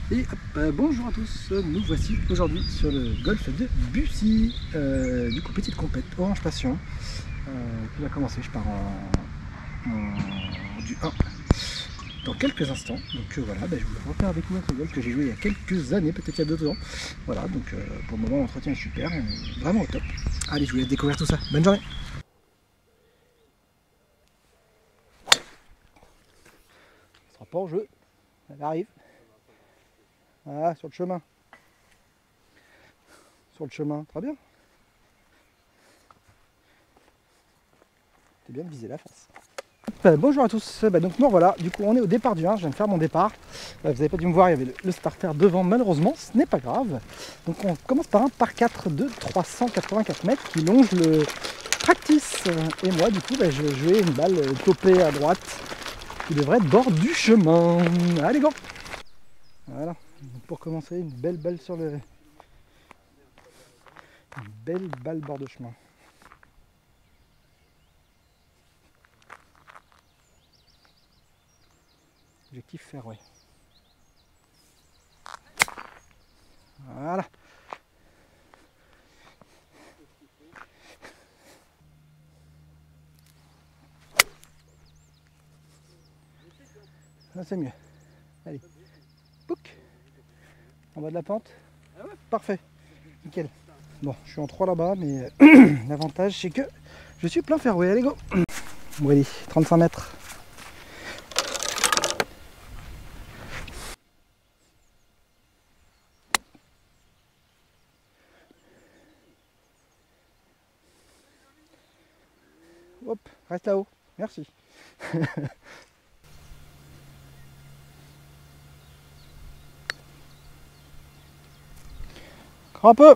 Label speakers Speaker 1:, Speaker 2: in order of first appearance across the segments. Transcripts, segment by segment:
Speaker 1: Et hop, bonjour à tous, nous voici aujourd'hui sur le golf de Bussy. Du coup, petite compète Orange Passion qui va commencer. Je pars du 1 dans quelques instants. Donc voilà, je vous refais avec moi ce golf que j'ai joué il y a quelques années, peut-être il y a 2 ans. Voilà, donc pour le moment, l'entretien est super, vraiment au top. Allez, je vous laisse découvrir tout ça. Bonne journée. Ce sera pas en jeu, elle arrive. Voilà, sur le chemin. Sur le chemin, très bien. T'es bien de viser la face. Bonjour à tous, donc me voilà, du coup on est au départ du 1, je viens de faire mon départ. Vous n'avez pas dû me voir, il y avait le starter devant, malheureusement, ce n'est pas grave. Donc on commence par un par 4 de 384 mètres qui longe le practice. Et moi du coup je vais jouer une balle topée à droite qui devrait être bord du chemin. Allez go. Voilà, donc pour commencer une belle balle sur le... Une belle balle bord de chemin. Objectif fairway. Voilà. Là c'est mieux. Allez. Pouc. En bas de la pente. Parfait. Nickel. Bon, je suis en 3 là-bas, mais l'avantage c'est que je suis plein fairway. Allez go. Bon allez, 35 mètres. Hop, reste là-haut. Merci. Encore un peu.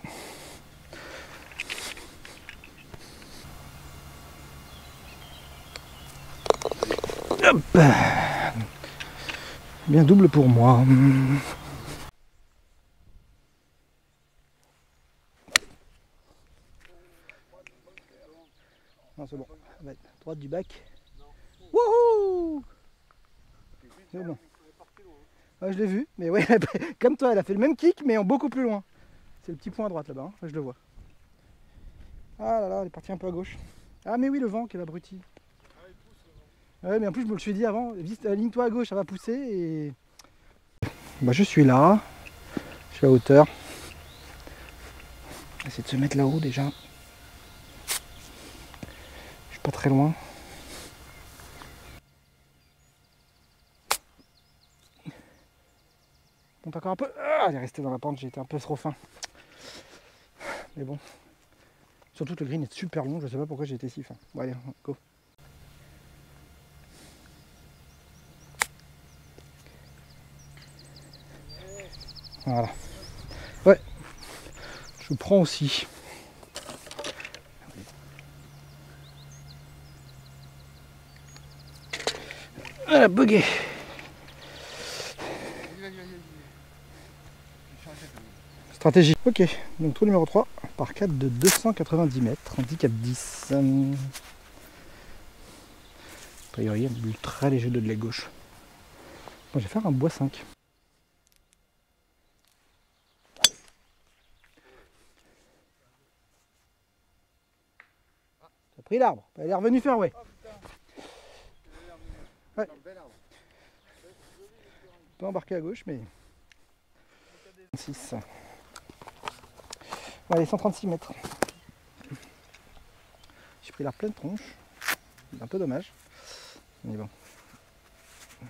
Speaker 1: Hop. Bien double pour moi. Non, c'est bon. Ouais, droite du bac. Wouhou! C'est bon. Ouais, je l'ai vu, mais ouais, comme toi, elle a fait le même kick, mais en beaucoup plus loin. C'est le petit point à droite là-bas, hein. Je le vois. Ah là là, elle est partie un peu à gauche. Ah mais oui, le vent, quel abruti. Ouais, mais en plus, je me le suis dit avant, aligne-toi à gauche, ça va pousser et... Bah, je suis là, je suis à hauteur. On va essayer de se mettre là-haut déjà. Je suis pas très loin. Monte encore un peu. Ah, elle est restée dans la pente, j'ai été un peu trop fin. Mais bon. Surtout que le green est super long, je sais pas pourquoi j'ai été si fin. Bon allez, go. Voilà. Ouais. Je prends aussi. Voilà, bugué. Stratégie. Ok, donc trou numéro 3, par 4 de 290 mètres, handicap 10. A priori, un bulle très léger de l'aile gauche. Bon, je vais faire un bois 5. T'as pris l'arbre, elle est revenue faire ouais. Ouais. Pas embarqué à gauche, mais... 6. Allez, 136 mètres. J'ai pris la pleine tronche. C'est un peu dommage. Mais bon. Je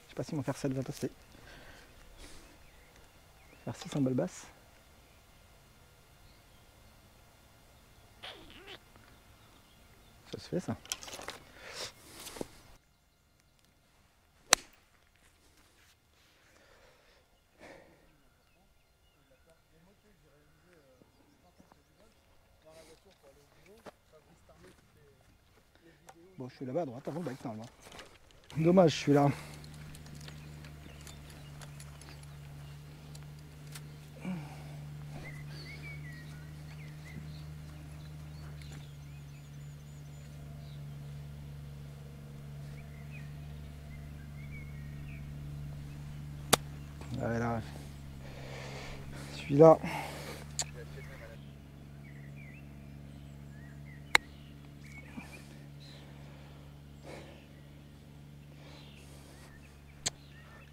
Speaker 1: sais pas si mon fer 7 va passer. Faire 6 en balle basse. Ça se fait ça. Bon, je suis là-bas à droite avant le bac normalement. Dommage, je suis là. Ouais, là, Celui-là. Un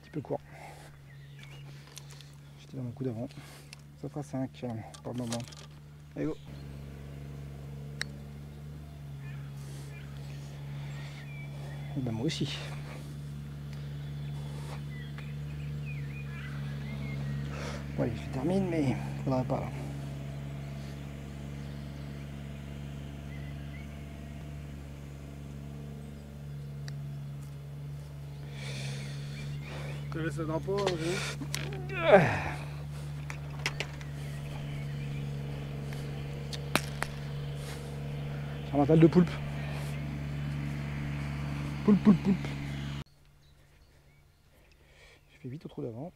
Speaker 1: petit peu court. J'étais dans mon coup d'avant. Ça fera 5 pour le moment. Allez go. Et ben moi aussi. Bon allez, je termine mais faudrait pas là.
Speaker 2: Tu laisses le drapeau,
Speaker 1: C'est un mental de poulpe. Poulpe, poulpe, poulpe. Je fais vite au trou d'avant.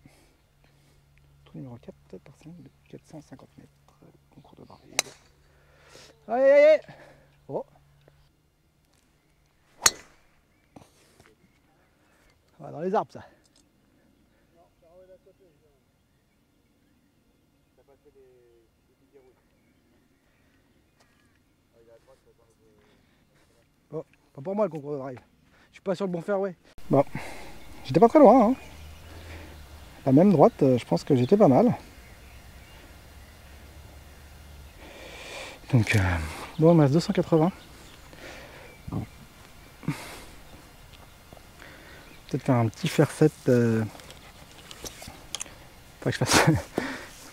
Speaker 1: Trou numéro 4, peut-être par 5 de 450 mètres. Concours de barrière. Allez, allez, allez. Oh. Ah, dans les arbres ça. Bon, pas pour moi le concours de drive. Je suis pas sur le bon fairway. Bon, j'étais pas très loin. Hein. La même droite, je pense que j'étais pas mal. Donc, bon, il me reste 280. Peut-être faire un petit faire 7. Faudrait que je fasse.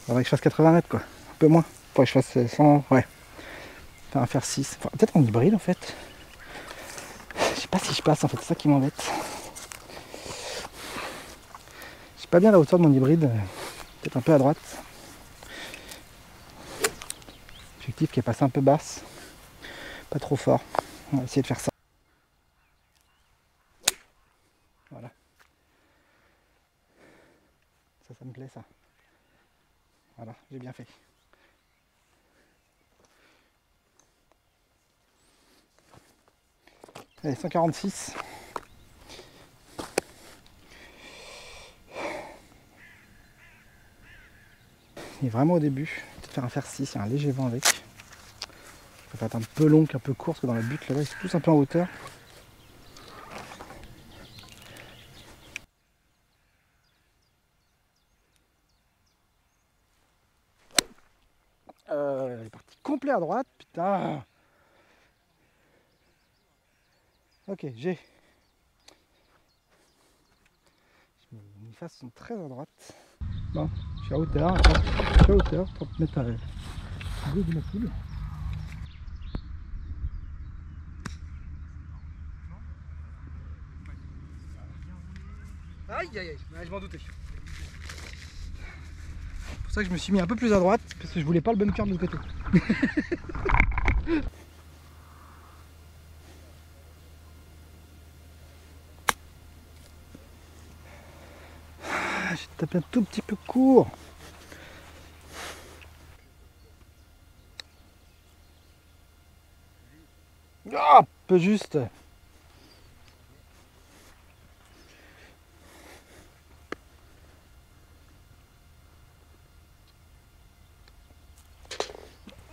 Speaker 1: Faudrait que je fasse 80 mètres quoi. Un peu moins. Faudrait que je fasse 100. Ouais. Faire un faire 6. Enfin, peut-être en hybride en fait. Je sais pas si je passe en fait, c'est ça qui m'embête. Je sais pas bien la hauteur de mon hybride. Peut-être un peu à droite. Objectif qui est passé un peu basse. Pas trop fort. On va essayer de faire ça. Voilà. Ça me plaît ça. Voilà, j'ai bien fait. Allez, 146. Il est vraiment au début. Peut-être faire un fer 6, il y a un léger vent avec. Ça va être un peu long, un peu court, parce que dans la butte là-bas, ils sont tous un peu en hauteur. Il est parti complet à droite, putain. Ok, j'ai. Les faces sont très à droite. Bon, je suis à hauteur, 30 mètres à gauche de ma poule. Aïe aïe aïe, ouais, je m'en doutais. C'est pour ça que je me suis mis un peu plus à droite, parce que je voulais pas le bunker de l'autre côté. J'ai tapé un tout petit peu court. Ah, un peu juste.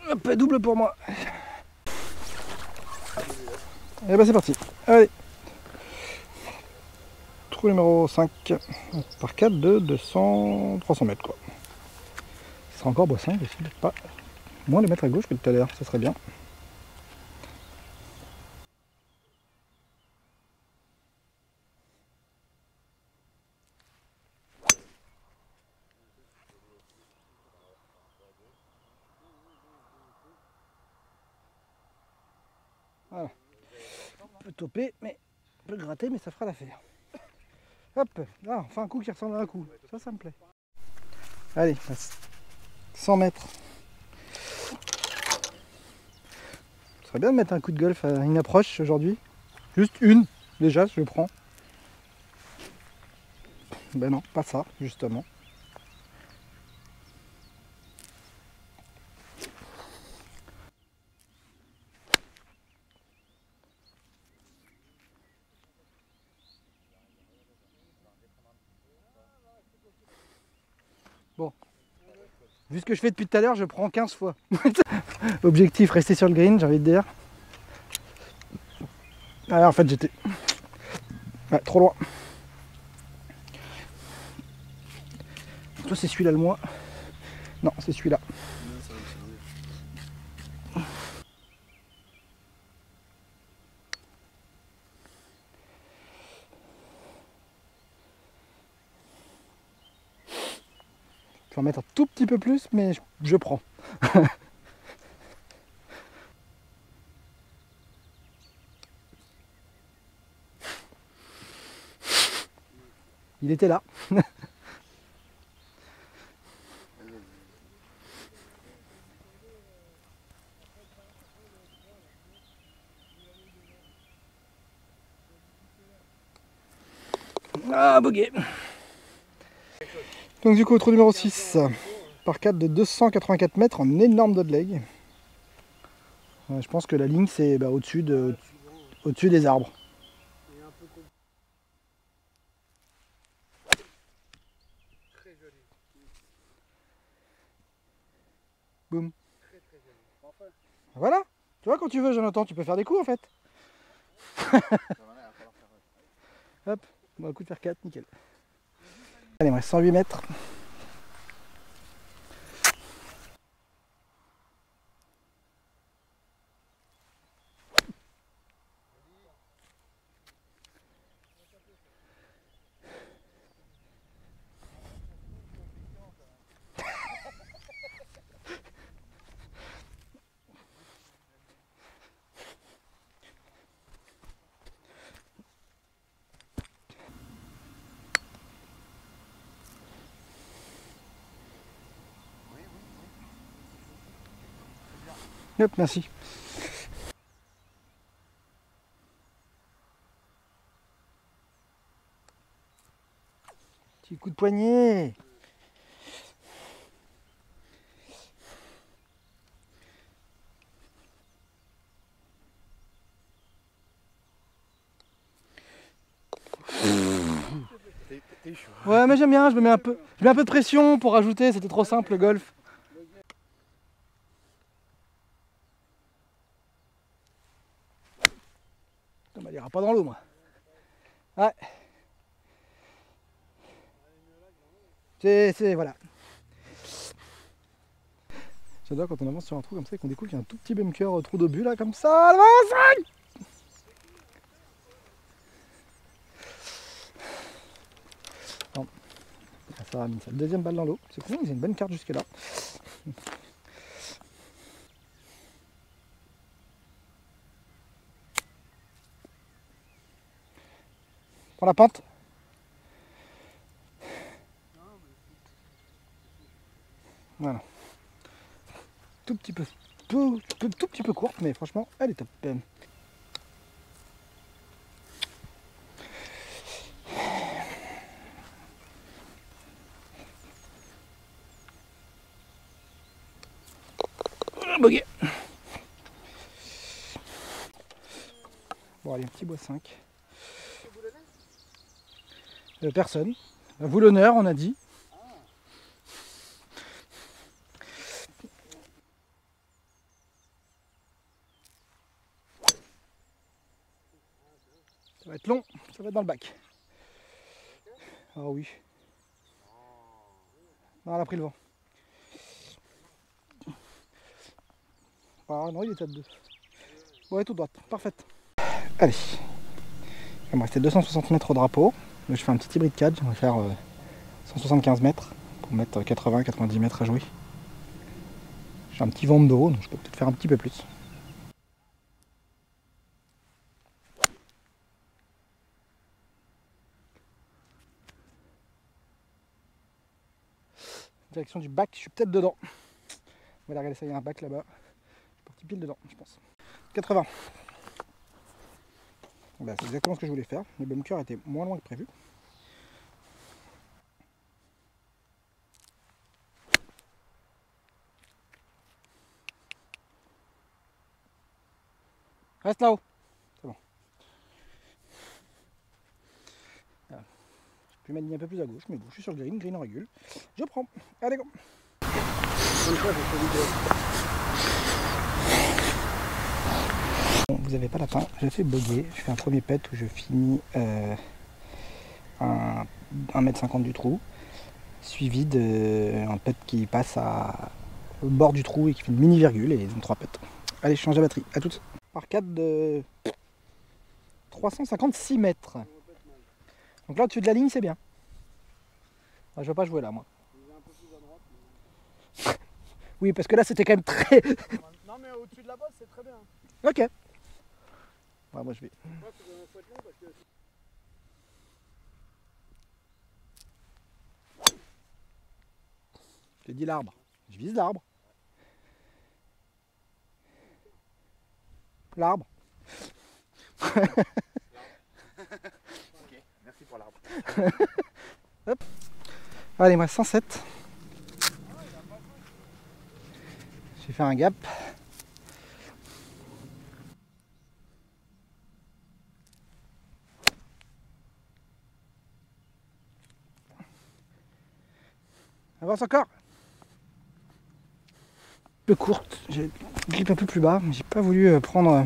Speaker 1: Hop, double pour moi. Et bah c'est parti. Allez. Trou numéro 5 par 4 de 300 mètres quoi. Ce sera encore boisson, je sais pas. Moins les mettre à gauche que tout à l'heure, ça serait bien. Voilà. On peut toper, mais on peut gratter, mais ça fera l'affaire. Hop, ah, enfin un coup qui ressemble à un coup. Ça me plaît. Allez, 100 mètres. Ce serait bien de mettre un coup de golf à une approche aujourd'hui. Juste une, déjà, je prends. Ben non, pas ça, justement. Bon. Vu ce que je fais depuis tout à l'heure, je prends 15 fois. Objectif, rester sur le green, j'ai envie de dire. Ah, en fait, j'étais trop loin. Toi, c'est celui-là le moins. Non, c'est celui-là. Je vais en mettre un tout petit peu plus, mais je prends. Il était là. Ah, bogué. Donc du coup, au trou numéro 6, par 4 de 284 mètres en énorme dodleg. Je pense que la ligne c'est au-dessus des arbres. Boum. Voilà. Tu vois, quand tu veux, Jonathan, tu peux faire des coups en fait. Hop, bon, un coup de faire 4, nickel. Allez, il me reste 108 mètres. Hop, merci. Petit coup de poignet. Ouais, mais j'aime bien, je mets un peu de pression pour rajouter, c'était trop simple le golf. Putain, bah, il ira pas dans l'eau, moi. Ouais. Voilà. J'adore quand on avance sur un trou comme ça et qu'on découvre qu'il y a un tout petit bunker trou d'obus là, comme ça. Avance! Non. Ça va, mis sa deuxième balle dans l'eau. C'est cool, j'ai une bonne carte jusque là. Prends la pente. Voilà. Tout petit peu, tout petit peu courte, mais franchement, elle est top. Bogué. Bon, allez, un petit bois 5. Personne. Vous l'honneur, on a dit. Ça va être long, ça va être dans le bac. Ah oui. Non, elle a pris le vent. Ah non, il est à 2. Ouais, tout droite, parfaite. Allez. Il me restait 260 mètres au drapeau. Donc, je fais un petit hybride catch, on va faire 175 mètres pour mettre 80-90 mètres à jouer. J'ai un petit vent d'eau, donc je peux peut-être faire un petit peu plus. Direction du bac, je suis peut-être dedans. On va aller regarder ça, il y a un bac là-bas. Je suis parti pile dedans, je pense. 80. Bah, c'est exactement ce que je voulais faire. Le bunker était moins loin que prévu. Reste là-haut. C'est bon. Voilà. Je peux m'aligner un peu plus à gauche, mais bon, je suis sur le green, green en régule. Je prends. Allez, go. Bon, vous avez pas la fin, je fais boguer, je fais un premier pet où je finis 1,50 m du trou, suivi d'un pet qui passe au bord du trou et qui fait une mini virgule et donc 3 pets. Allez, je change la batterie, à toutes. Par 4 de 356 mètres. Donc là au-dessus de la ligne c'est bien. Ah, je vais pas jouer là moi. Oui parce que là c'était quand même très...
Speaker 2: Non mais au-dessus de la bosse c'est très bien.
Speaker 1: Ok. Ouais, moi je vais... J'ai dit l'arbre. Je vise l'arbre. L'arbre.
Speaker 2: Ok, merci pour l'arbre.
Speaker 1: Hop. Allez, moi 107. J'ai fait un gap. Avance encore. Un peu courte, j'ai grip un peu plus bas, j'ai pas voulu prendre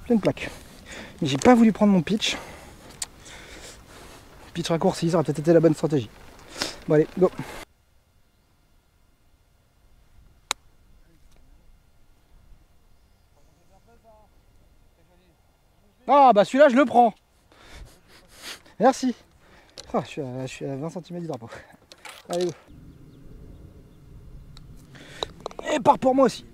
Speaker 1: pleine plaque. J'ai pas voulu prendre mon pitch. Pitch raccourci, ça aurait peut-être été la bonne stratégie. Bon allez, go. Ah bah celui-là je le prends. Merci. Oh, je suis à 20 cm du drapeau. Allez go. Et part pour moi aussi.